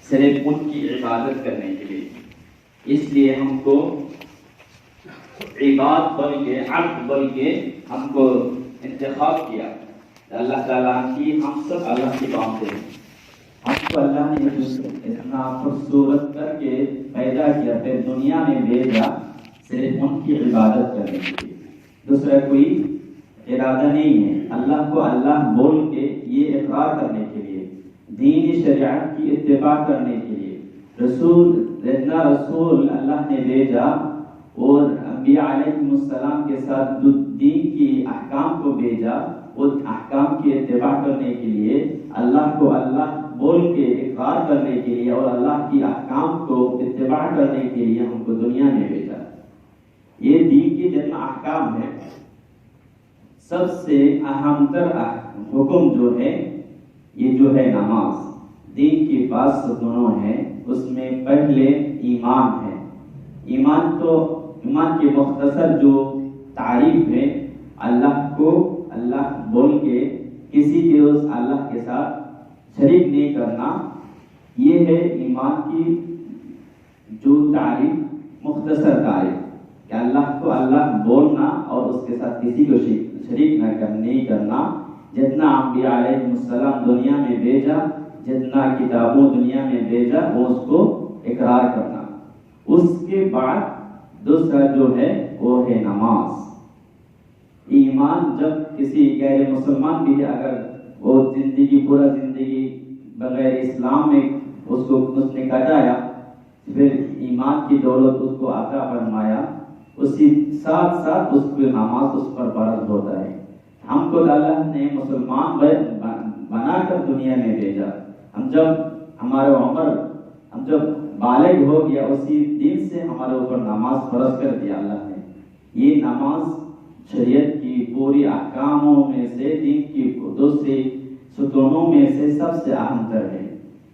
صرف ان کی عبادت کرنے کے لیے. اس لیے ہم کو عباد بن کے عبد بن کے ہم کو انتخاب کیا. اللہ تعالیٰ کی ہم سب اللہ کی باتیں ہیں. ہم کو اللہ نے اتنا خوبصورت کر کے پیدا کیا، پھر دنیا میں بھیجا صرف ان کی عبادت کرنے کے لیے. دوسرا کوئی ارادہ نہیں ہے. اللہ کو اللہ بول کے یہ اقرار کرنے کے لیے، دین شریعت کی اتباع کرنے کے لیے. اتنا رسول اللہ نے بھیجا اور انبیاء علیہ السلام کے ساتھ جو دین کی احکام کو بھیجا، اس احکام کی اتباع کرنے کے لیے، اللہ کو اللہ بول کے اقرار کرنے کے لیے اور اللہ کی احکام کو اتباع کرنے کے لیے ہم کو دنیا میں بھیجا. یہ دین کے جتنا احکام ہے، سب سے اہم تر حکم جو ہے یہ جو ہے نماز. دین کے پاس دونوں ہیں. اس میں پہلے ایمان ہے. ایمان کی مختصر جو تعریف ہے، اللہ کو اللہ بول کے کسی کے اس اللہ کے ساتھ شریک نہیں کرنا. یہ ہے ایمان کی جو تعریف، مختصر تعریف، کہ اللہ کو اللہ بولنا اور اس کے ساتھ کسی کو شریک نہیں کرنا. جتنا انبیاء علیہ السلام دنیا میں بھیجا، جتنا کتابوں دنیا میں بھیجا، وہ اس کو اقرار کرنا. اس کے بعد دوسرا جو ہے وہ ہے نماز. ایمان جب کسی غیر مسلمان بھی اگر وہ پورا زندگی بغیر اسلام میں اس نے کٹایا، پھر ایمان کی دولت اس کو عطا فرمایا، اسی ساتھ ساتھ اس کو نماز اس پر فرض ہوتا ہے. ہم کو اللہ نے مسلمان بنا کر دنیا میں بھیجا. ہم جب بالغ ہو گیا، اسی دن سے ہمارے اوپر نماز فرض کر دیا اللہ نے. یہ نماز شریعت کی پوری احکاموں میں سے، دین کی دوسری ستونوں میں سے سب سے اہم تر ہے.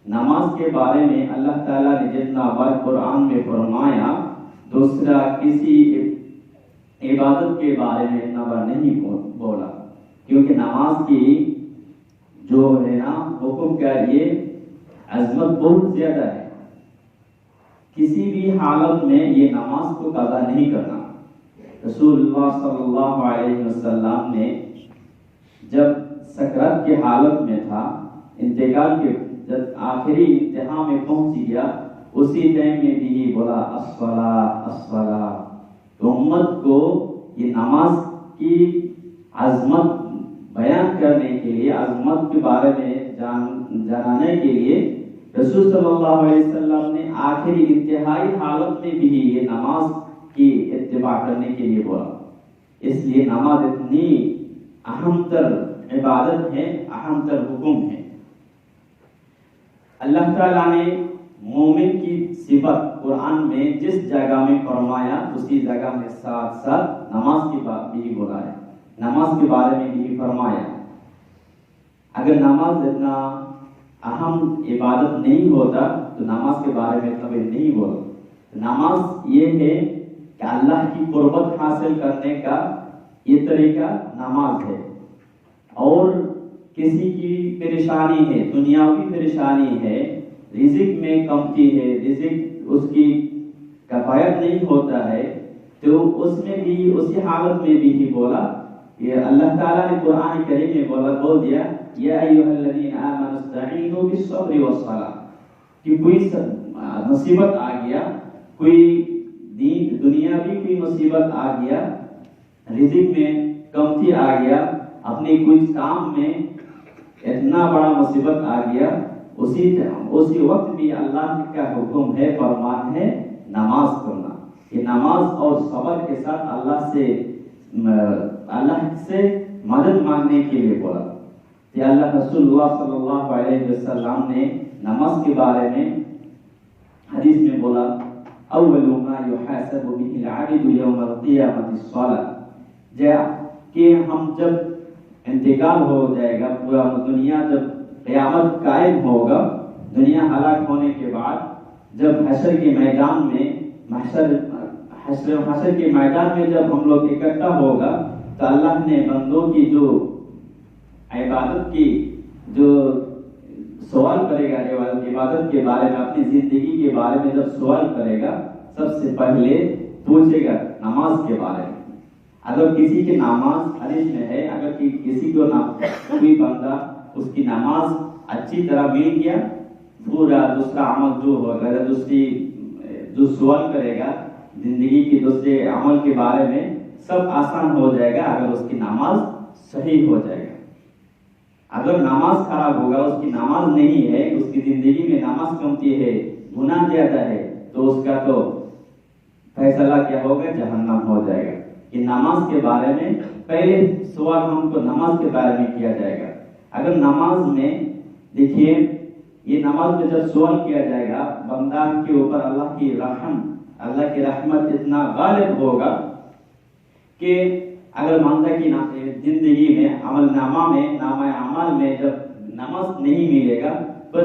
نماز کے بارے میں اللہ تعالیٰ نے جتنا بار قرآن میں فرمایا، دوسرا کسی عبادت کے بارے میں اتنا بار نہیں بولا. کیونکہ نماز کی جو ہے نا حکم کا یہ عظمت بہت زیادہ ہے. کسی بھی حالت میں یہ نماز کو قضا نہیں کرنا. رسول اللہ صلی اللہ علیہ وسلم نے جب سکرات کی حالت میں تھا، انتقال کے جب آخری انتہا میں پہنچ گیا، اسی ٹائم میں بھی یہ بولا الصلاۃ الصلاۃ. تو امت کو یہ نماز کی عظمت بیان کرنے کے لیے، عظمت کے بارے میں جانانے کے لیے رسول صلی اللہ علیہ وسلم نے آخری انتہائی حالت میں بھی یہ نماز کی اتباع کرنے کے لیے بولا. اس لیے نماز اتنی اہم تر عبادت ہے، اہم تر حکم ہے. اللہ تعالیٰ نے مومن کی صفت قرآن میں جس جگہ میں فرمایا، اسی جگہ میں ساتھ ساتھ نماز کی بات بھی بولا ہے. نماز کے بارے میں بھی فرمایا. اگر نماز اتنا اہم عبادت نہیں ہوتا تو نماز کے بارے میں کبھی نہیں بولا. نماز یہ ہے کہ اللہ کی قربت حاصل کرنے کا یہ طریقہ نماز ہے. اور کسی کی پریشانی ہے، دنیاوی پریشانی ہے، رزق میں کمتی ہے، رزق اس کی کفایت نہیں ہوتا ہے، تو اس میں بھی اسی حالت میں بھی ہی بولا. یہ اللہ تعالیٰ نے قرآن کریم میں بول دیا یا ایھا الذین آمنوا استعینوا بالصبر والصلاۃ. کہ کوئی مصیبت آ گیا، کوئی دنیاوی کوئی مصیبت آ گیا، رزق میں کمتی آ گیا، اپنے کچھ کام میں اتنا بڑا مصیبت آ گیا، اسی وقت بھی اللہ کا حکم ہے، فرمان ہے نماز پڑھنا. یہ نماز اور صبر کے ساتھ اللہ سے مدد مانگنے کے لیے بولا. کہ اللہ رسول اللہ صلی اللہ علیہ وسلم نے نماز کے بارے میں حدیث میں بولا اول ما يحاسب به العبد يوم القيامة الصلاة. کہ ہم جب انتقال ہو جائے گا، پورا دنیا جب قیامت قائم ہوگا، دنیا ہلاک ہونے کے بعد جب حشر کے میدان میں حشر کے میدان میں جب ہم لوگ اکٹھا ہوگا، تو اللہ نے بندوں کی جو عبادت کی جو سوال کرے گا عبادت کے بارے میں، اپنی زندگی کے بارے میں جب سوال کرے گا سب سے پہلے پوچھے گا نماز کے بارے میں۔ اگر کسی کی نماز حدیث میں ہے، اگر کسی کو کوئی بندہ اس کی نماز اچھی طرح مل گیا، پورا دوسرا عمل جو ہوگا، جو سوال کرے گا زندگی کے دوسرے عمل کے بارے میں سب آسان ہو جائے گا اگر اس کی نماز صحیح ہو جائے گا۔ اگر نماز خراب ہوگا، اس کی نماز نہیں ہے، اس کی زندگی میں نماز کمتی ہے، گناہ زیادہ ہے، تو اس کا تو فیصلہ کیا ہوگا؟ جہنم ہو جائے گا۔ کہ نماز کے بارے میں پہلے سوال ہم کو نماز کے بارے میں کیا جائے گا۔ اگر نماز میں دیکھیے، یہ نماز میں جب سوال کیا جائے گا، بندہ کے اوپر اللہ کی رحمت اتنا غالب ہوگا کہ اگر بندہ کی زندگی میں نامہ اعمال میں جب نماز نہیں ملے گا، پر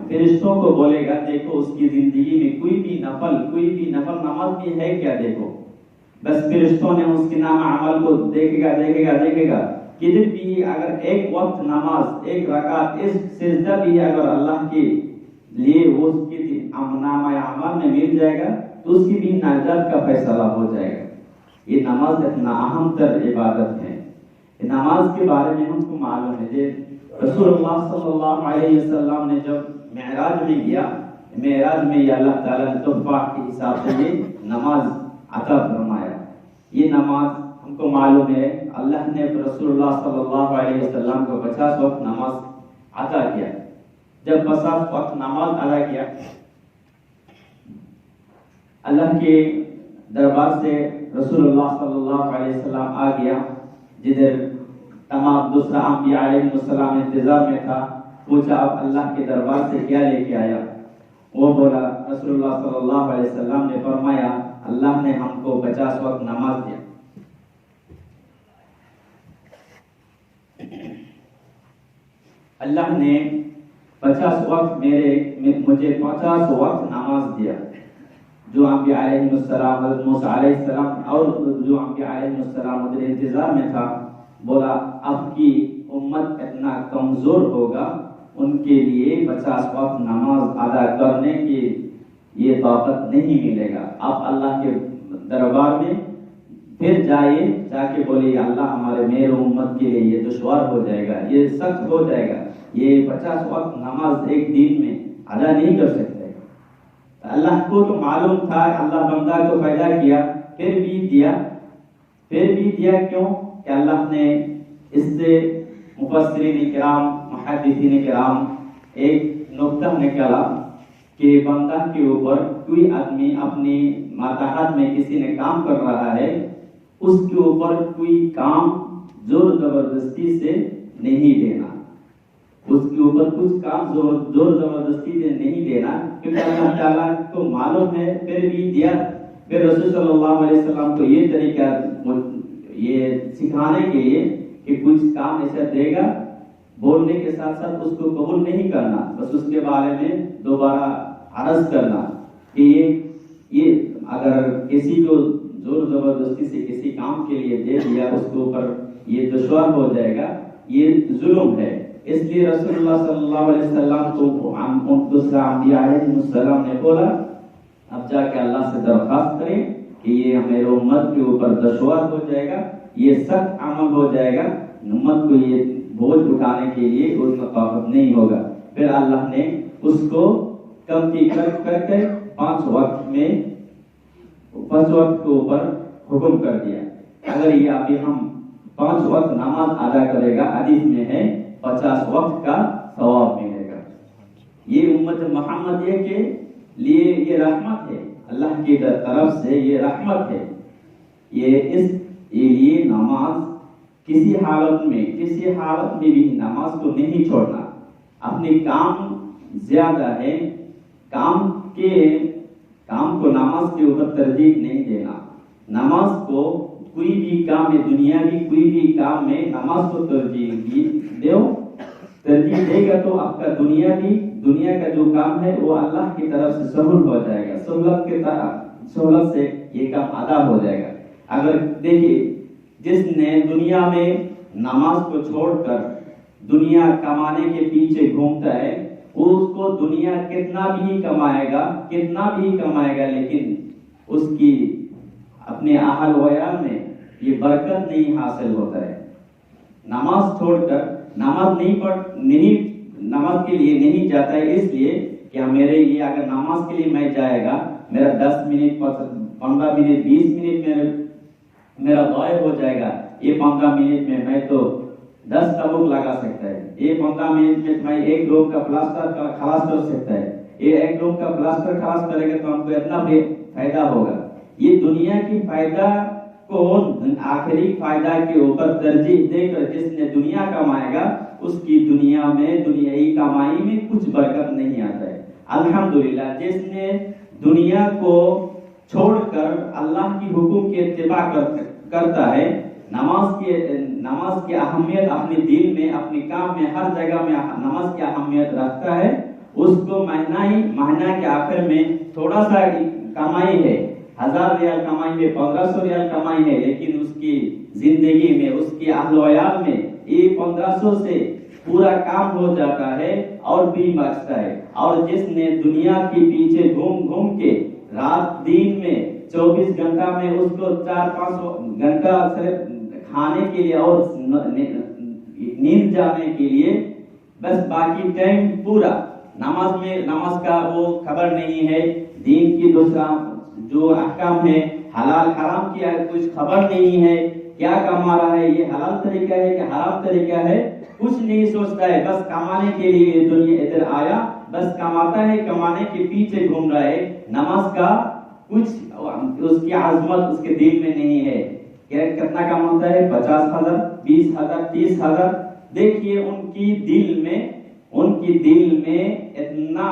فرشتوں کو بولے گا دیکھو اس کی زندگی میں کوئی بھی نفل نماز بھی ہے کیا، دیکھو۔ بس فرشتوں نے اس کے نامہ اعمال کو دیکھے گا کدھر بھی اگر ایک وقت نماز، ایک رکعت، ایک سجدہ بھی اگر اللہ کے لیے اس کی نامہ اعمال میں مل جائے گا تو اس کی بھی نجات کا فیصلہ ہو جائے گا۔ یہ نماز اتنا اہم تر عبادت ہے۔ نماز کے بارے میں ہم کو معلوم ہے کہ رسول اللہ صلی اللہ علیہ وسلم نے جب معراج میں گیا، معراج میں یہ اللہ تعالیٰ نے تحفہ کے حساب سے یہ نماز عطا فرمایا۔ یہ نماز ہم کو معلوم ہے اللہ نے رسول اللہ صلی اللہ علیہ وسلم کو 50 وقت نماز عطا کیا۔ جب 50 وقت نماز ادا کیا، اللہ کے دربار سے رسول اللہ صلی اللہ علیہ وسلم آ گیا، جدھر تمام دوسرا انبیاء علیہ السلام انتظار میں تھا۔ پوچھا اب اللہ کے دربار سے کیا لے کے آیا؟ وہ بولا، رسول اللہ صلی اللہ علیہ وسلم نے فرمایا اللہ نے ہم کو 50 وقت نماز دیا۔ اللہ نے 50 وقت مجھے 50 وقت نماز دیا۔ جو انبیاء علیہ السلام، حضرت موسیٰ علیہ السلام اور جو انبیاء علیہ السلام ادھر انتظار میں تھا، بولا اب کی امت اتنا کمزور ہوگا، ان کے لیے 50 وقت نماز ادا کرنے کی یہ طاقت نہیں ملے گا۔ آپ اللہ کے دربار میں پھر جا کے بولیے اللہ میرے امت کے لیے یہ دشوار ہو جائے گا، یہ سخت ہو جائے گا، یہ 50 وقت نماز ایک دن میں ادا نہیں کر سکتے۔ اللہ کو تو معلوم تھا، اللہ بندہ کو پیدا کیا، پھر بھی دیا کیوں؟ کہ اللہ نے اس سے مفسرین کرام، محدثین کرام ایک نقطہ نکالا کہ بندہ کے اوپر کوئی آدمی اپنی ماتحت میں کسی نے کام کر رہا ہے، اس کے اوپر کوئی کام زور زبردستی سے نہیں دینا، اس کے اوپر کچھ کام زور زبردستی سے نہیں دینا، کیونکہ اللہ تعالیٰ کو معلوم ہے، پھر بھی دیا۔ پھر رسول صلی اللہ علیہ وسلم کو یہ طریقہ یہ سکھانے کے لیے کہ کچھ کام ایسا دے گا، بولنے کے ساتھ ساتھ اس کو قبول نہیں کرنا، بس اس کے بارے میں دوبارہ عرض کرنا کہ یہ اگر کسی کو زور زبردستی سے کسی کام کے لیے دے دیا، اس کے اوپر یہ دشوار ہو جائے گا، یہ ظلم ہے۔ اس لیے رسول اللہ صلی اللہ علیہ وسلم کو دوسرا انبیاء علیہ السلام نے بولا اب جا کے اللہ سے درخواست کریں کہ یہ میرے امت کے اوپر دشوار ہو جائے گا، یہ سخت عمل ہو جائے گا، امت کو یہ بوجھ اٹھانے کے لیے اس میں طاقت نہیں ہوگا۔ پھر اللہ نے اس کو کم کی کر کے 5 وقت کے اوپر حکم کر دیا۔ اگر یہ ابھی ہم 5 وقت نماز ادا کرے گا، حدیث میں ہے 50 وقت کا ثواب ملے گا۔ یہ امت محمد کے لیے یہ رحمت ہے، اللہ کی طرف سے یہ رحمت ہے۔ یہ نماز کسی حالت میں بھی نماز کو نہیں چھوڑنا۔ اپنے کام زیادہ ہے، کام کو نماز کے اوپر ترجیح نہیں دینا۔ نماز کو کوئی بھی کام میں، دنیاوی کوئی بھی کام میں نماز کو ترجیح دے گا تو آپ کا دنیا کا جو کام ہے وہ اللہ کی طرف سے سہول ہو جائے گا، سہولت سے یہ کام ادا ہو جائے گا۔ اگر دیکھیے جس نے دنیا میں نماز کو چھوڑ کر دنیا کمانے کے پیچھے گھومتا ہے، اس کو دنیا کتنا بھی کمائے گا لیکن اس کی اپنے اہل و عیال میں یہ برکت نہیں حاصل ہوتا ہے۔ نماز چھوڑ کر نماز کے لیے نہیں جاتا ہے، اس لیے کہ میرے یہ اگر نماز کے لیے میں جائے گا، میرا 10 منٹ 15 منٹ 20 منٹ میرا ضائع ہو جائے گا، یہ 15 منٹ میں تو 10 تبوک لگا سکتا ہے، یہ 15 منٹ میں ایک روم کا پلاسٹر خلاص کر سکتا ہے، یہ ایک روم کا پلاسٹر خلاص کرے گا تو ہم کو اتنا فائدہ ہوگا۔ یہ دنیا کی فائدہ کو آخری فائدہ کے اوپر ترجیح دے کر جس نے دنیا کمائے گا، اس کی دنیا میں دنیائی کمائی میں کچھ برکت نہیں آتا ہے۔ الحمدللہ جس نے دنیا کو چھوڑ کر اللہ کی حکم کی اتباع کرتا ہے، نماز کی اہمیت اپنے دل میں، اپنے کام میں، ہر جگہ میں نماز کی اہمیت رکھتا ہے، اس کو مہینہ کے آخر میں تھوڑا سا کمائی ہے، 1000 ریال کمائی ہے، 1500 ریال کمائی ہے، لیکن اس کی زندگی میں، اس کی اہل و عیال میں یہ 1500 سے پورا کام ہو جاتا ہے اور بھی بچتا ہے۔ اور جس نے دنیا کے پیچھے گھوم کے رات دن میں 24 گھنٹہ میں اس کو 4-5 گھنٹہ صرف کھانے کے لیے اور نیند جانے کے لیے، بس باقی ٹائم پورا نماز کا وہ خبر نہیں ہے، دین کی دوسرا جو احکام ہے، حلال حرام کی کچھ خبر نہیں ہے، کیا کما رہا ہے، یہ حلال طریقہ ہے کہ حرام طریقہ ہے، کچھ نہیں سوچتا ہے، بس کمانے کے لیے یہ دنیا ادھر آیا، بس کماتا ہے، کمانے کے پیچھے گھوم رہا ہے، نماز کا کچھ اس کی عظمت اس کے دل میں نہیں ہے۔ کتنا کماتا ہے؟ 50,000 20,000 30,000۔ دیکھیے ان کی دل میں اتنا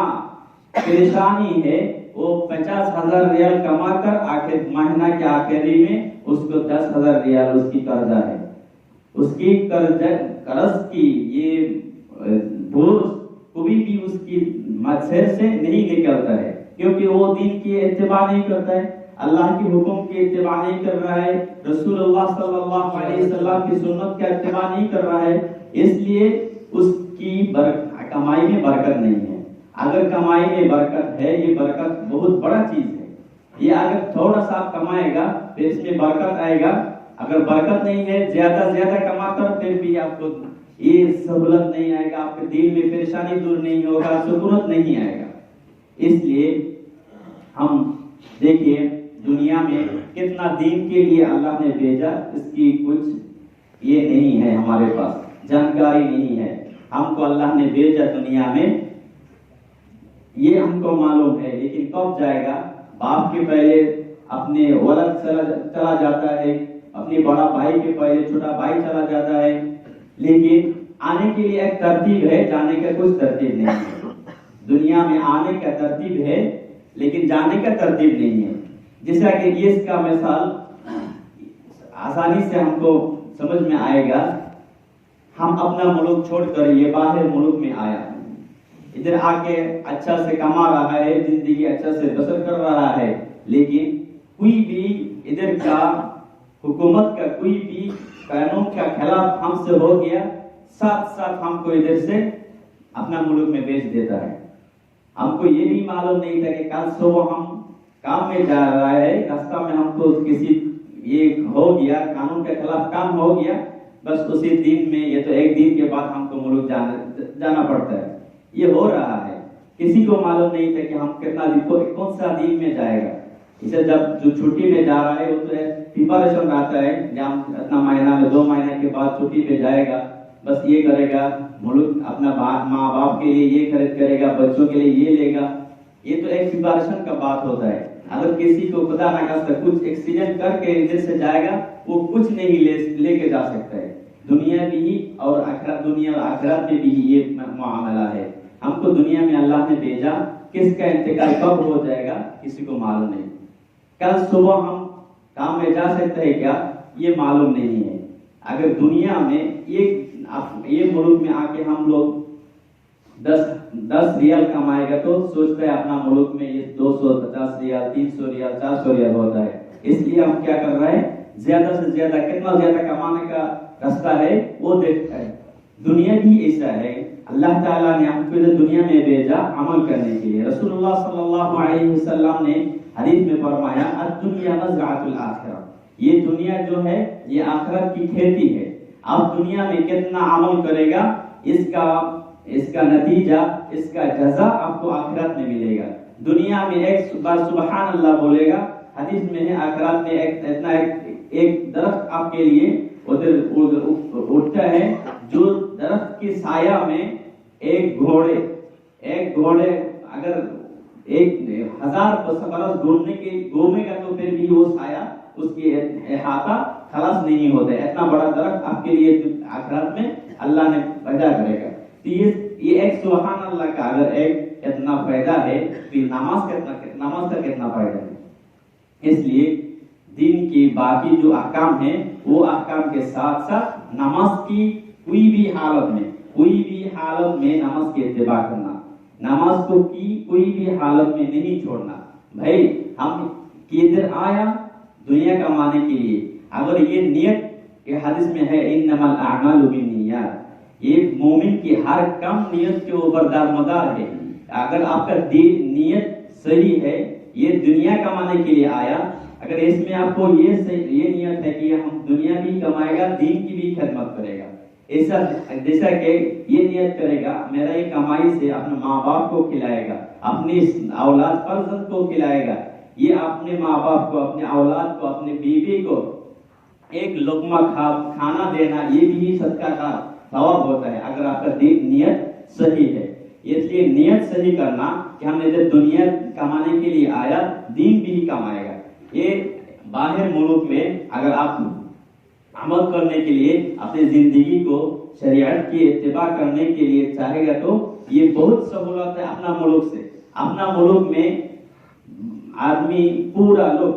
پریشانی ہے، وہ 50,000 ریال کما کر آخر مہینہ کے آخری میں اس کو 10,000 ریال اس کی قرضہ ہے، اس کی قرض کی یہ بوجھ کبھی بھی اس کی مچھر سے نہیں نکلتا ہے، کیونکہ وہ دین کی اتباع نہیں کرتا ہے، اللہ کی حکم کی اتباع نہیں کر رہا ہے، رسول اللہ صلی اللہ علیہ وسلم کی سنت کا اتباع نہیں کر رہا ہے، اس لیے اس کی کمائی میں برکت نہیں ہے۔ اگر کمائی میں برکت ہے، یہ برکت بہت بڑا چیز ہے، یہ اگر تھوڑا سا کمائے گا پھر اس میں برکت آئے گا، اگر برکت نہیں ہے زیادہ کما کر پھر بھی آپ کو یہ سہولت نہیں آئے گا، آپ کے دل میں پریشانی دور نہیں ہوگا، سکونت نہیں آئے گا۔ اس لیے ہم دیکھیے دنیا میں کتنا دین کے لیے اللہ نے بھیجا، اس کی کچھ یہ نہیں ہے، ہمارے پاس جانکاری نہیں ہے۔ ہم کو اللہ نے بھیجا دنیا میں، یہ ہم کو معلوم ہے، لیکن کب جائے گا؟ باپ کے پہلے اپنے ولد چلا جاتا ہے، اپنے بڑا بھائی کے پہلے چھوٹا بھائی چلا جاتا ہے، لیکن آنے کے لیے ایک ترتیب ہے، جانے کا کچھ ترتیب نہیں ہے۔ دنیا میں آنے کا ترتیب ہے لیکن جانے کا ترتیب نہیں ہے۔ جیسا کہ اس کا مثال آسانی سے ہم کو سمجھ میں آئے گا، ہم اپنا ملک چھوڑ کر یہ باہر ملک میں آیا، ادھر آ کے اچھا سے کما رہا ہے، زندگی اچھا سے بسر کر رہا ہے، لیکن کوئی بھی ادھر کا حکومت کا کوئی بھی قانون کا خلاف ہم سے ہو گیا، ساتھ ہم کو ادھر سے اپنا ملک میں بیچ دیتا ہے۔ ہم کو یہ بھی معلوم نہیں تھا کہ کل صبح ہم کام میں جا رہا ہے، راستہ میں ہم کو کسی یہ ہو گیا، قانون کے خلاف کام ہو گیا، بس اسی دن میں، یہ تو ایک دن کے بعد ہم کو ملک جانا پڑتا ہے۔ یہ ہو رہا ہے، کسی کو معلوم نہیں تھا کہ ہم کتنا کون سا دن میں جائے گا۔ اسے جب جو چھٹی میں جا رہا ہے وہ تو پریپریشن رہتا ہے، جب اتنا مہینہ میں 2 مہینے کے بعد چھٹی پہ جائے گا، بس یہ کرے گا، ملک اپنا ماں باپ کے لیے یہ خرید کرے گا، بچوں کے لیے یہ لے گا، یہ تو ایک پریپریشن کا بات ہوتا ہے۔ اگر کسی کو خدا نہ خواستہ کچھ ایکسیڈنٹ کر کے ادھر سے جائے گا، وہ کچھ نہیں لے کے جا سکتا ہے۔ دنیا بھی اور آخرت میں بھی یہ معاملہ ہے۔ ہم کو دنیا میں اللہ نے بھیجا، کس کا انتقال کب ہو جائے گا کسی کو معلوم نہیں۔ کل صبح ہم کام میں جا سکتے ہیں کیا، یہ معلوم نہیں ہے۔ اگر دنیا میں یہ ملک میں آ کے ہم لوگ 10 ریال کمائے گا تو سوچتا ہے اپنا ملک میں یہ 250 ریال 300 ریال 400 ریال ہوتا ہے، اس لیے ہم کیا کر رہے ہیں، زیادہ سے زیادہ کتنا زیادہ کمانے کا راستہ ہے وہ دیکھتا ہے۔ دنیا بھی ایسا ہے، اللہ تعالیٰ نے ہم کو دنیا میں بھیجا عمل کرنے کے لیے۔ رسول اللہ صلی اللہ علیہ وسلم نے حدیث میں فرمایا الدنیا مزرعۃ الآخرہ، یہ دنیا جو ہے یہ آخرت کی کھیتی ہے۔ آپ دنیا میں کتنا عمل کرے گا، اس کا نتیجہ، اس کا جزا آپ کو آخرت میں ملے گا۔ دنیا میں ایک بار سبحان اللہ بولے گا، حدیث میں ہے آخرت میں ایک درخت آپ کے لیے ادھر اٹھتا ہے، جو درخت کی سایہ میں ایک گھوڑے اگر 1000 برس گھومے گا تو پھر بھی وہ سایہ، اس کی احاطہ خلاص نہیں ہوتا ہے۔ اتنا بڑا درخت آپ کے لیے آخرت میں اللہ نے پیدا کرے گا۔ تو یہ ایک سبحان اللہ کا اگر ایک اتنا فائدہ ہے تو نماز کا کتنا فائدہ ہے۔ اس لیے دین کی باقی جو احکام ہیں وہ احکام کے ساتھ ساتھ نماز کی کوئی بھی حالت میں نماز کی اتباع کرنا، نماز کو کوئی بھی حالت میں نہیں چھوڑنا۔ بھائی ہم کدھر آیا؟ دنیا کمانے کے لیے۔ اگر یہ نیت کے حدیث میں ہے انما الاعمال بالنیات، یہ مومن کی ہر کم نیت کے اوپر دارمدار ہے۔ اگر آپ کا نیت صحیح ہے، یہ دنیا کمانے کے لیے آیا، اگر اس میں آپ کو یہ نیت ہے کہ ہم دنیا بھی کمائے گا، دین کی بھی خدمت کرے گا، ایسا جیسا کہ یہ نیت کرے گا میرا یہ کمائی سے اپنے ماں باپ کو کھلائے گا، اپنی اولاد فرزند کو کھلائے گا، یہ اپنے ماں باپ کو، اپنے اولاد کو، اپنے بیوی کو ایک لقمہ کھانا دینا، یہ بھی صدقہ کا ثواب ہوتا ہے اگر آپ کا نیت صحیح ہے۔ اس لیے نیت صحیح کرنا کہ ہم نے دنیا کمانے کے لیے آیا، دین بھی کمائے گا۔ یہ باہر ملک میں اگر آپ عمل کرنے کے لیے اپنی زندگی کو شریعت کی اتباع کرنے کے لیے چاہے گا تو یہ بہت سہولت ہے اپنا ملک میں آدمی پورا لوگ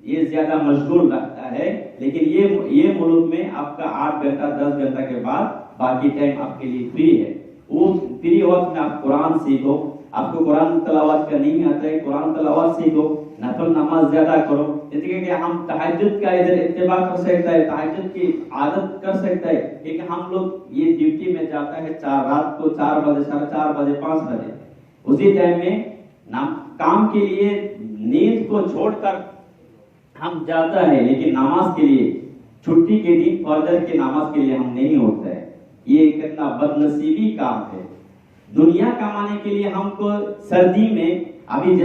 یہ زیادہ مشغول رکھتا ہے، لیکن یہ ملک میں آپ کا 8 گھنٹہ 10 گھنٹہ کے بعد باقی ٹائم آپ کے لیے فری ہے۔ وہ فری وقت میں آپ قرآن سیکھو، آپ کو قرآن تلاوت کا نہیں آتا ہے قرآن تلاوت سیکھو، نفل نماز زیادہ کرو، اس لیے کہ ہم تہجد کا ادھر اتباع کر سکتا ہے، تہجد کی عادت کر سکتا ہے، کیونکہ ہم لوگ یہ ڈیوٹی میں جاتا ہے رات کو 4 بجے 4:30 بجے 5 بجے، اسی ٹائم میں کام کے لیے نیند کو چھوڑ کر ہم جاتا ہے، لیکن نماز کے لیے چھٹی کے دن فجر کی نماز کے لیے ہم نہیں ہوتا ہے۔ یہ کتنا بد نصیبی کام ہے۔ دنیا کمانے کے لیے ہم کو سردی میں، ابھی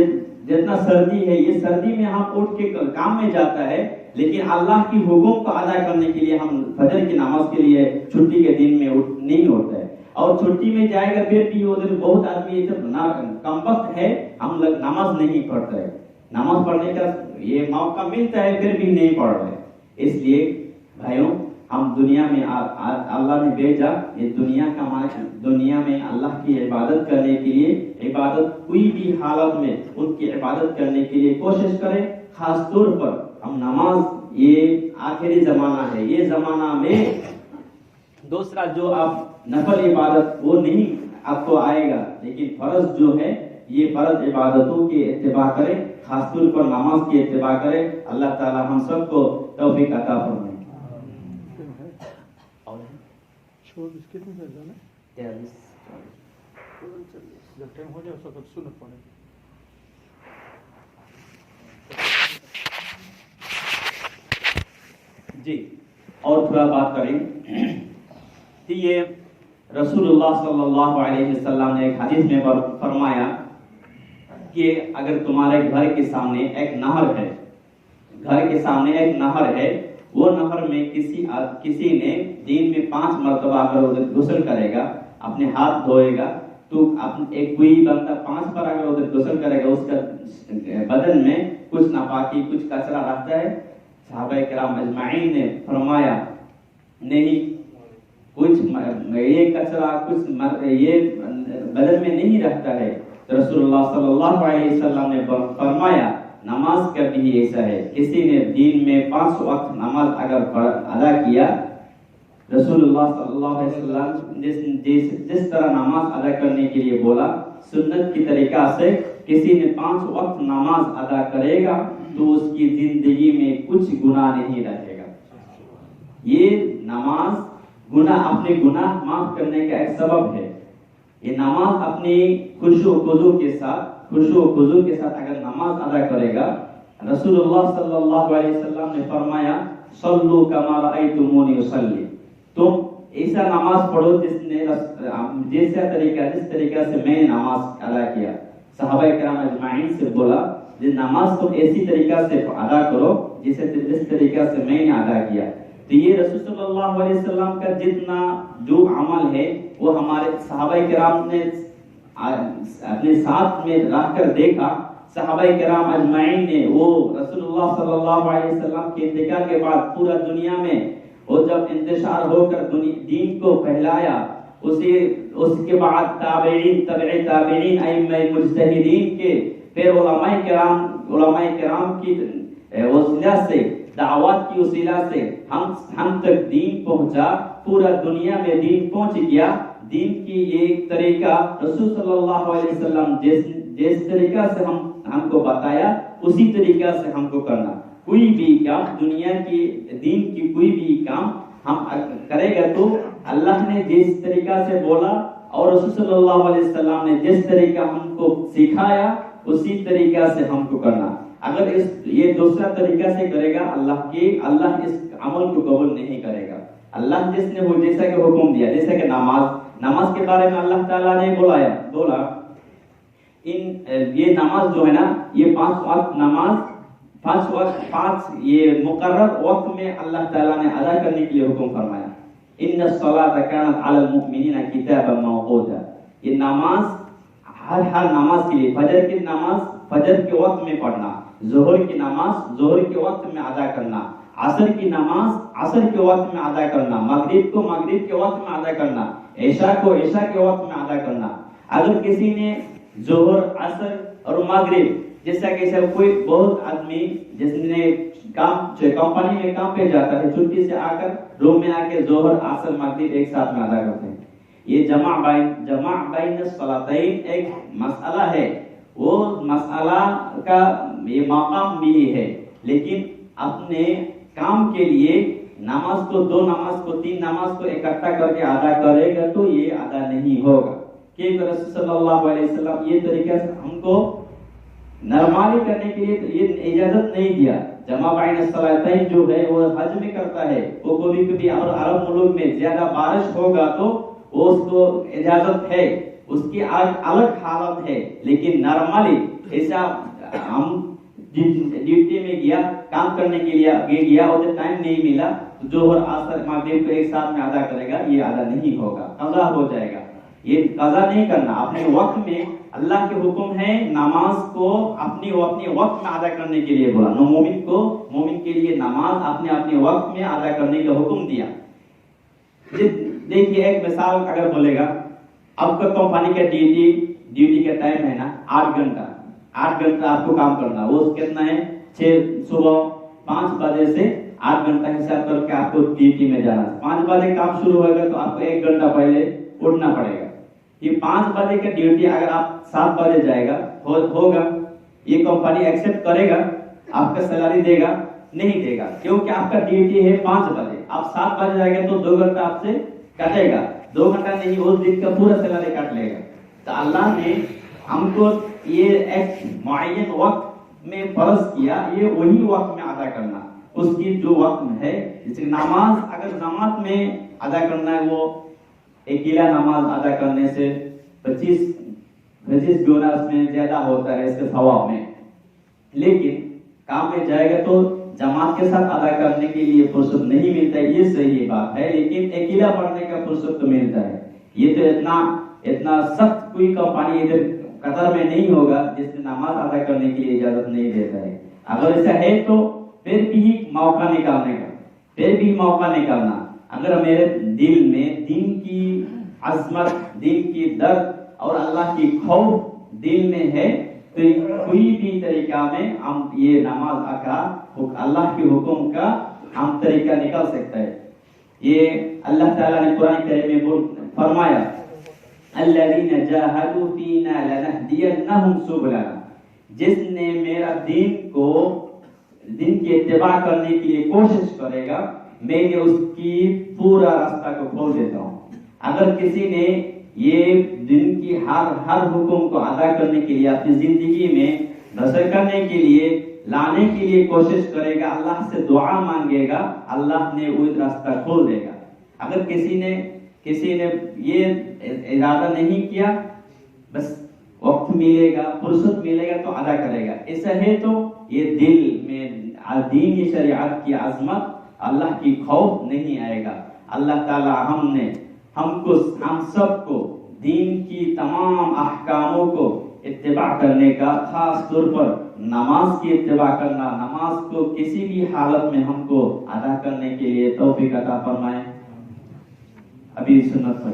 جتنا سردی ہے یہ سردی میں ہم اٹھ کے کام میں جاتا ہے، لیکن اللہ کی حکم کو ادا کرنے کے لیے ہم فجر کی نماز کے لیے چھٹی کے دن میں نہیں ہوتا ہے، اور چھٹی میں جائے گا پھر بھی ادھر بہت آدمی کم وقت ہے، ہم لوگ نماز نہیں پڑھتا ہے، نماز پڑھنے کا یہ موقع ملتا ہے پھر بھی نہیں پڑھ رہے۔ اس لیے بھائیوں ہم دنیا میں اللہ نے بھیجا، یہ دنیا میں اللہ کی عبادت کرنے کے لیے، عبادت کوئی بھی حالت میں ان کی عبادت کرنے کے لیے کوشش کریں، خاص طور پر ہم نماز، یہ آخری زمانہ ہے، یہ زمانہ میں دوسرا جو آپ نفل عبادت وہ نہیں آپ کو آئے گا، لیکن فرض جو ہے یہ فرض عبادتوں کی اتباع کریں، خاص طور پر نماز کی اتباع کریں۔ اللہ تعالی ہم سب کو توفیق عطا فرمائے۔ جی اور تھوڑا بات کریں کہ یہ رسول اللہ صلی اللہ علیہ وسلم نے ایک حدیث میں فرمایا کہ اگر تمہارے گھر کے سامنے ایک نہر ہے، وہ نہر میں کسی نے دن میں 5 مرتبہ اگر غسل کرے گا، اپنے ہاتھ دھوئے گا، تو ایک کوئی بندہ 5 بار اگر ادھر غسل کرے گا، اس کا بدن میں کچھ ناپاکی، کچھ کچرا رہتا ہے۔ صحابہ کرام اجمعین نے فرمایا نہیں، کچھ یہ کچرا کچھ یہ بدن میں نہیں رہتا ہے۔ تو رسول اللہ صلی اللہ علیہ وسلم نے فرمایا نماز کا بھی ایسا ہے، کسی نے دن میں 5 وقت نماز اگر ادا کیا، رسول اللہ صلی اللہ علیہ وسلم جس طرح نماز ادا کرنے کے لیے بولا، سنت کی طریقہ سے کسی نے 5 وقت نماز ادا کرے گا تو اس کی زندگی میں کچھ گناہ نہیں رہے گا۔ یہ نماز گناہ اپنے گناہ معاف کرنے کا ایک سبب ہے. یہ نماز اپنی خشوع و خضوع کے ساتھ اگر نماز ادا کرے گا، رسول اللہ صلی اللہ علیہ وسلم نے فرمایا صلو کما رأیتمونی اصلی، تم ایسا نماز پڑھو جس طریقہ سے میں نے نماز ادا کیا. صحابہ کرام اجمعین سے بولا نماز تم ایسی طریقہ سے ادا کرو جس طریقہ سے میں نے ادا کیا. تو یہ رسول صلی اللہ علیہ وسلم کا جتنا جو عمل ہے وہ ہمارے صحابہ کرام نے اپنے ساتھ میں رکھ کر دیکھا. صحابہ کرام اجمعین نے وہ رسول اللہ صلی اللہ علیہ وسلم کے انتقال کے بعد پورا دنیا میں وہ جب انتشار ہو کر دین کو پھیلایا، اس کے بعد تابعین تابعین ائمہ مجتہدین کے پھر علماء کرام کی وسیلہ سے دعوات کی وسیلہ سے ہم تک دین پہنچا، پورا دنیا میں دین پہنچ گیا. دین کی ایک طریقہ رسول صلی اللہ علیہ وسلم جس طریقہ سے ہم کو بتایا اسی طریقہ سے ہم کو کرنا. کوئی بھی کام دنیا کی دین کی کوئی بھی کام ہم کرے گا تو اللہ نے جس طریقہ سے بولا اور رسول صلی اللہ علیہ وسلم نے جس طریقہ ہم کو سکھایا اسی طریقہ سے ہم کو کرنا. اگر یہ دوسرا طریقہ سے کرے گا اللہ اس عمل کو قبول نہیں کرے گا. اللہ جس نے وہ جیسا کہ حکم دیا، جیسا کہ نماز کے بارے میں اللہ تعالیٰ نے بولا یہ نماز جو ہے نا، یہ 5 وقت نماز 5 یہ مقرر وقت میں اللہ تعالیٰ نے ادا کرنے کے لیے حکم فرمایا. ان الصلاۃ کانت علی المؤمنین کتابا موقوتا. یہ نماز ہر نماز کے لیے فجر کی نماز فجر کے وقت میں پڑھنا، ظہر کی نماز ظہر کے وقت میں ادا کرنا، عصر کی نماز عصر کے وقت میں ادا کرنا، مغرب کو مغرب کے وقت میں ادا کرنا، عشاء کو عشاء کے وقت میں ادا کرنا. اگر کسی نے ظہر عصر اور مغرب جیسا کہ کوئی بہت آدمی جس نے کمپنی میں کام پہ جاتا ہے، چھٹی سے آ کر روم میں آ کے ظہر عصر مغرب ایک ساتھ میں ادا کرتے ہیں. یہ جمع بین الصلاتین ایک مسئلہ ہے، وہ مسئلہ کا یہ مقام بھی ہے، لیکن اپنے کام کے لیے نماز کو 2 نماز کو 3 نماز کو اکٹھا کر کے ادا کرے گا تو یہ ادا نہیں ہوگا. کہ رسول صلی اللہ علیہ وسلم یہ طریقہ سے ہم کو نرمالی کرنے کے لیے یہ اجازت نہیں دیا. جمع بین الصلاتین جو ہے وہ حج میں کرتا ہے، وہ کبھی اور عرب ملک میں زیادہ بارش ہوگا تو اس کو اجازت ہے، اس کی الگ حالت ہے. لیکن نارملی ایسا ہم ڈیوٹی میں گیا کام کرنے کے لیے گیا اور جب ٹائم نہیں ملا تو ظہر عصر مغرب کو ایک ساتھ میں ادا کرے گا، یہ ادا نہیں ہوگا، قضا ہو جائے گا. یہ قضا نہیں کرنا، اپنے وقت میں اللہ کے حکم ہے نماز کو اپنے وقت میں ادا کرنے کے لیے بولا. مومن کے لیے نماز اپنے وقت میں ادا کرنے کا حکم دیا. دیکھیے ایک مثال اگر بولے گا، آپ کا کمپنی کا ڈیوٹی کا ٹائم ہے نا 8 گھنٹہ آپ کو کام کرنا. وہ کتنا ہے؟ صبح 5 بجے سے 8 گھنٹہ حساب کر کے آپ کو ڈیوٹی میں جانا. 5 بجے کام شروع ہوگا تو آپ کو 1 گھنٹہ پہلے اٹھنا پڑے گا. یہ 5 بجے کا ڈیوٹی اگر آپ 7 بجے جائے گا ہوگا، یہ کمپنی ایکسپٹ کرے گا؟ آپ کا سیلری دے گا؟ نہیں دے گا، کیونکہ آپ کا ڈیوٹی ہے 5 بجے. آپ 7 بجے جائے گا تو 2 گھنٹہ آپ سے کٹے گا. 2 گھنٹہ نہیں، اس دن کا پورا سیلری کاٹ لے گا. تو اللہ نے ہم کو یہ ایک معین وقت میں فرض کیا، یہ وہی وقت میں ادا کرنا. اس کی جو وقت ہے، جیسے نماز اگر جماعت میں ادا کرنا ہے، وہ اکیلا نماز ادا کرنے سے 25 گنا اس میں زیادہ ہوتا ہے اس کے ثواب میں. لیکن کام میں جائے گا تو جماعت کے ساتھ ادا کرنے کے لیے فرصت نہیں ملتا ہے، یہ صحیح بات ہے. لیکن اکیلا پڑھنے کا فرصت تو ملتا ہے. یہ تو اتنا سخت کوئی کمپنی ادھر قطر میں نہیں ہوگا جس میں نماز ادا کرنے کے لیے اجازت نہیں دیتا ہے. اگر ایسا ہے تو پھر بھی موقع نکالنا. اگر میرے دل میں دین کی عظمت، دین کی درد اور اللہ کی خوف دل میں ہے تو کوئی بھی طریقہ میں ہم یہ نماز کا اللہ کے حکم کا ہم طریقہ نکال سکتا ہے. یہ اللہ تعالیٰ نے قرآن کریم میں فرمایا الذین جاہدوا فینا لنہدینہم سبلنا. جس نے میرا دین کی اتباع کرنے کے لیے کوشش کرے گا، میں نے اس کی پورا راستہ کو کھول دیتا ہوں. اگر کسی نے یہ دن کی ہر حکم کو ادا کرنے کے لیے اپنی زندگی میں بسر کرنے کے لیے لانے کے لیے کوشش کرے گا, اللہ سے دعا مانگے گا, اللہ نے وہ راستہ کھول دے گا. اگر کسی نے یہ ارادہ نہیں کیا, بس وقت ملے گا, فرصت ملے گا تو ادا کرے گا. ایسا ہے تو یہ دل میں دین شریعت کی عظمت, اللہ کی خوف نہیں آئے گا. اللہ تعالی ہم سب کو دین کی تمام احکاموں کو اتباع کرنے کا, خاص طور پر نماز کی اتباع کرنا, نماز کو کسی بھی حالت میں ہم کو ادا کرنے کے لیے توفیق عطا فرمائے. ابھی سنت پر